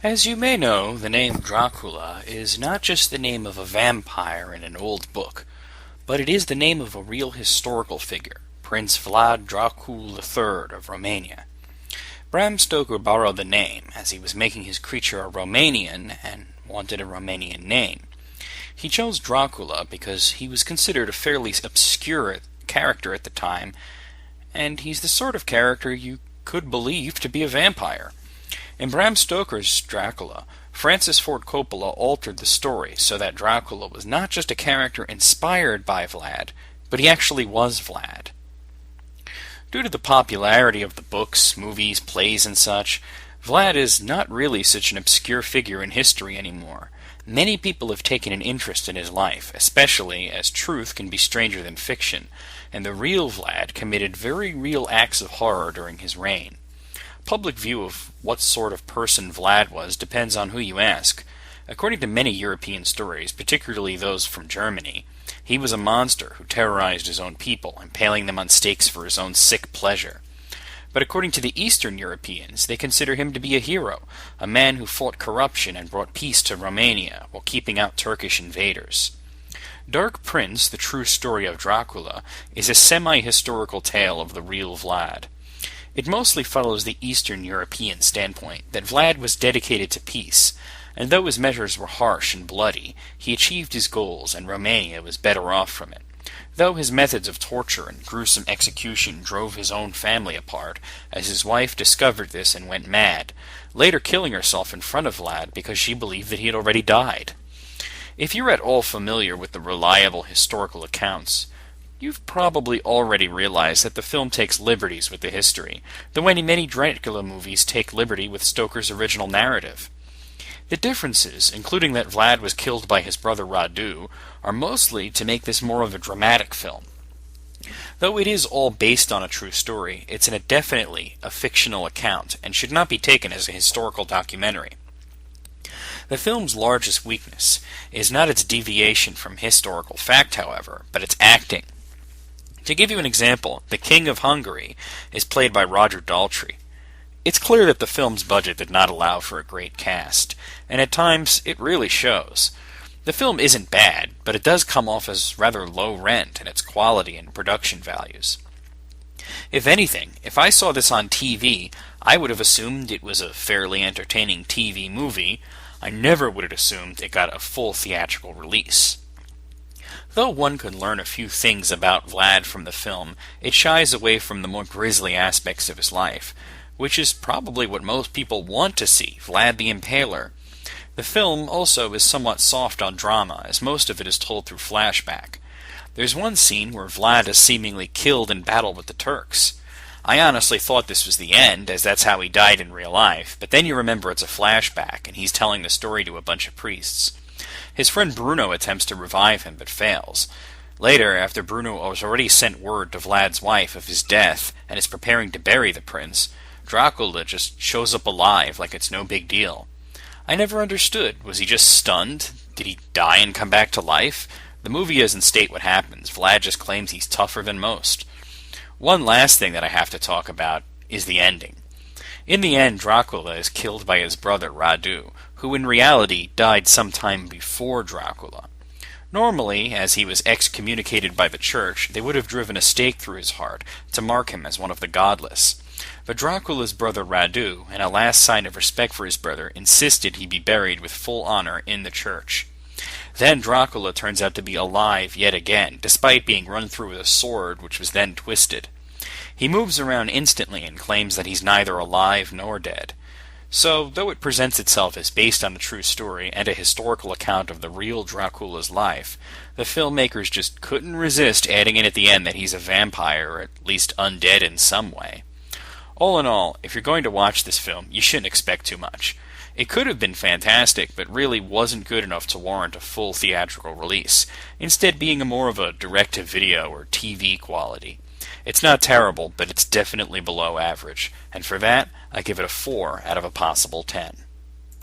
As you may know, the name Dracula is not just the name of a vampire in an old book, but it is the name of a real historical figure, Prince Vlad Dracul III of Romania. Bram Stoker borrowed the name as he was making his creature a Romanian and wanted a Romanian name. He chose Dracula because he was considered a fairly obscure character at the time, and he's the sort of character you could believe to be a vampire. In Bram Stoker's Dracula, Francis Ford Coppola altered the story so that Dracula was not just a character inspired by Vlad, but he actually was Vlad. Due to the popularity of the books, movies, plays, and such, Vlad is not really such an obscure figure in history anymore. Many people have taken an interest in his life, especially as truth can be stranger than fiction, and the real Vlad committed very real acts of horror during his reign. Public view of what sort of person Vlad was depends on who you ask. According to many European stories, particularly those from Germany, he was a monster who terrorized his own people, impaling them on stakes for his own sick pleasure. But according to the Eastern Europeans, they consider him to be a hero, a man who fought corruption and brought peace to Romania while keeping out Turkish invaders. Dark Prince, the true story of Dracula, is a semi-historical tale of the real Vlad. It mostly follows the Eastern European standpoint that Vlad was dedicated to peace, and though his measures were harsh and bloody, he achieved his goals and Romania was better off from it. Though his methods of torture and gruesome execution drove his own family apart, as his wife discovered this and went mad, later killing herself in front of Vlad because she believed that he had already died. If you're at all familiar with the reliable historical accounts, you've probably already realized that the film takes liberties with the history, the way many Dracula movies take liberty with Stoker's original narrative. The differences, including that Vlad was killed by his brother Radu, are mostly to make this more of a dramatic film. Though it is all based on a true story, it's definitely a fictional account and should not be taken as a historical documentary. The film's largest weakness is not its deviation from historical fact, however, but its acting. To give you an example, the King of Hungary is played by Roger Daltrey. It's clear that the film's budget did not allow for a great cast, and at times it really shows. The film isn't bad, but it does come off as rather low rent in its quality and production values. If anything, if I saw this on TV, I would have assumed it was a fairly entertaining TV movie. I never would have assumed it got a full theatrical release. Though one could learn a few things about Vlad from the film, it shies away from the more grisly aspects of his life, which is probably what most people want to see, Vlad the Impaler. The film also is somewhat soft on drama, as most of it is told through flashback. There's one scene where Vlad is seemingly killed in battle with the Turks. I honestly thought this was the end, as that's how he died in real life, but then you remember it's a flashback, and he's telling the story to a bunch of priests. His friend Bruno attempts to revive him, but fails. Later, after Bruno has already sent word to Vlad's wife of his death and is preparing to bury the prince, Dracula just shows up alive like it's no big deal. I never understood. Was he just stunned? Did he die and come back to life? The movie doesn't state what happens. Vlad just claims he's tougher than most. One last thing that I have to talk about is the ending. In the end, Dracula is killed by his brother Radu, who in reality died some time before Dracula. Normally, as he was excommunicated by the church, they would have driven a stake through his heart to mark him as one of the godless. But Dracula's brother Radu, in a last sign of respect for his brother, insisted he be buried with full honor in the church. Then Dracula turns out to be alive yet again, despite being run through with a sword which was then twisted. He moves around instantly and claims that he's neither alive nor dead. So, though it presents itself as based on a true story and a historical account of the real Dracula's life, the filmmakers just couldn't resist adding in at the end that he's a vampire, or at least undead in some way. All in all, if you're going to watch this film, you shouldn't expect too much. It could have been fantastic, but really wasn't good enough to warrant a full theatrical release, instead being more of a direct-to-video or TV quality. It's not terrible, but it's definitely below average, and for that, I give it a 4 out of a possible 10.